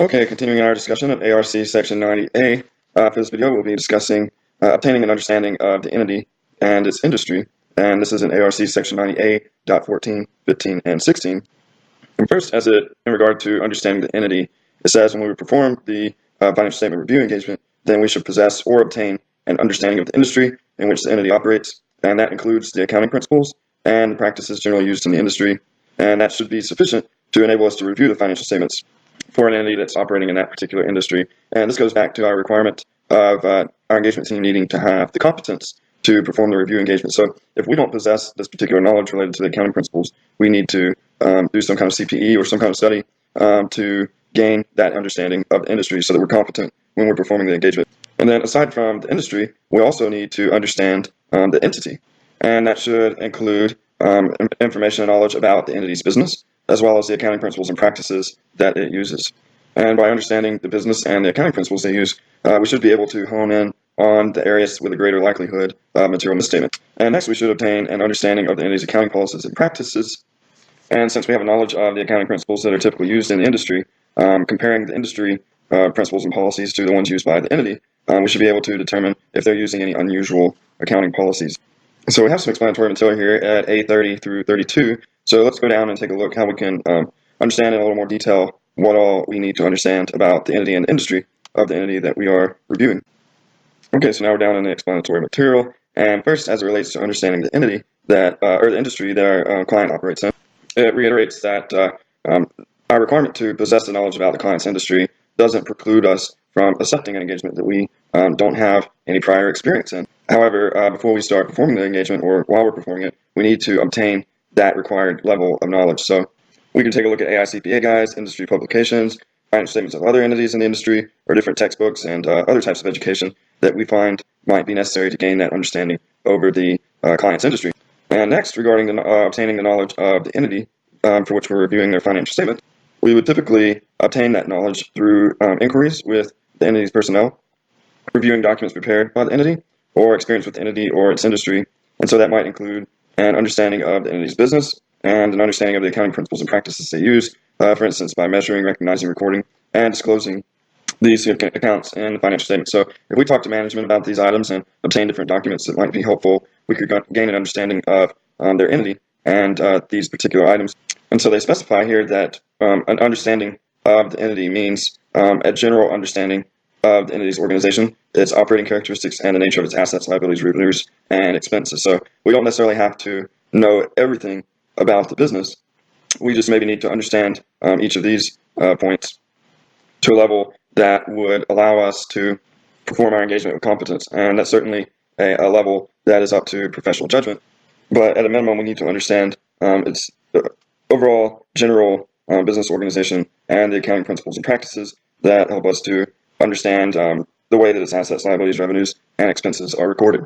Okay, continuing our discussion of ARC Section 90A, for this video we'll be discussing obtaining an understanding of the entity and its industry, and this is in ARC Section 90A.14, 15, and 16. And first, in regard to understanding the entity, it says when we perform the financial statement review engagement, then we should possess or obtain an understanding of the industry in which the entity operates, and that includes the accounting principles and practices generally used in the industry, and that should be sufficient to enable us to review the financial statements for an entity that's operating in that particular industry. And this goes back to our requirement of our engagement team needing to have the competence to perform the review engagement. So if we don't possess this particular knowledge related to the accounting principles, we need to do some kind of CPE or some kind of study to gain that understanding of the industry so that we're competent when we're performing the engagement. And then aside from the industry, we also need to understand the entity. And that should include information and knowledge about the entity's business, as well as the accounting principles and practices that it uses. And by understanding the business and the accounting principles they use, we should be able to hone in on the areas with a greater likelihood of material misstatement. And next, we should obtain an understanding of the entity's accounting policies and practices. And since we have a knowledge of the accounting principles that are typically used in the industry, comparing the industry principles and policies to the ones used by the entity, we should be able to determine if they're using any unusual accounting policies. So we have some explanatory material here at A30 through 32. So let's go down and take a look how we can understand in a little more detail what all we need to understand about the entity and industry of the entity that we are reviewing. Okay, so now we're down in the explanatory material. And first, as it relates to understanding the entity that, or the industry that our client operates in, it reiterates that our requirement to possess the knowledge about the client's industry doesn't preclude us from accepting an engagement that we don't have any prior experience in. However, before we start performing the engagement or while we're performing it, we need to obtain that required level of knowledge. So we can take a look at AICPA guides, industry publications, financial statements of other entities in the industry, or different textbooks and other types of education that we find might be necessary to gain that understanding over the client's industry. And next, regarding obtaining the knowledge of the entity for which we're reviewing their financial statement, we would typically obtain that knowledge through inquiries with the entity's personnel, reviewing documents prepared by the entity, or experience with the entity or its industry. And so that might include an understanding of the entity's business and an understanding of the accounting principles and practices they use, for instance, by measuring, recognizing, recording, and disclosing these accounts in the financial statement. So if we talk to management about these items and obtain different documents that might be helpful, we could gain an understanding of their entity and these particular items. And so they specify here that an understanding of the entity means a general understanding of the entity's organization, its operating characteristics, and the nature of its assets, liabilities, revenues, and expenses. So we don't necessarily have to know everything about the business. We just maybe need to understand each of these points to a level that would allow us to perform our engagement with competence. And that's certainly a level that is up to professional judgment. But at a minimum, we need to understand its overall general business organization and the accounting principles and practices that help us to understand the way that its assets, liabilities, revenues, and expenses are recorded.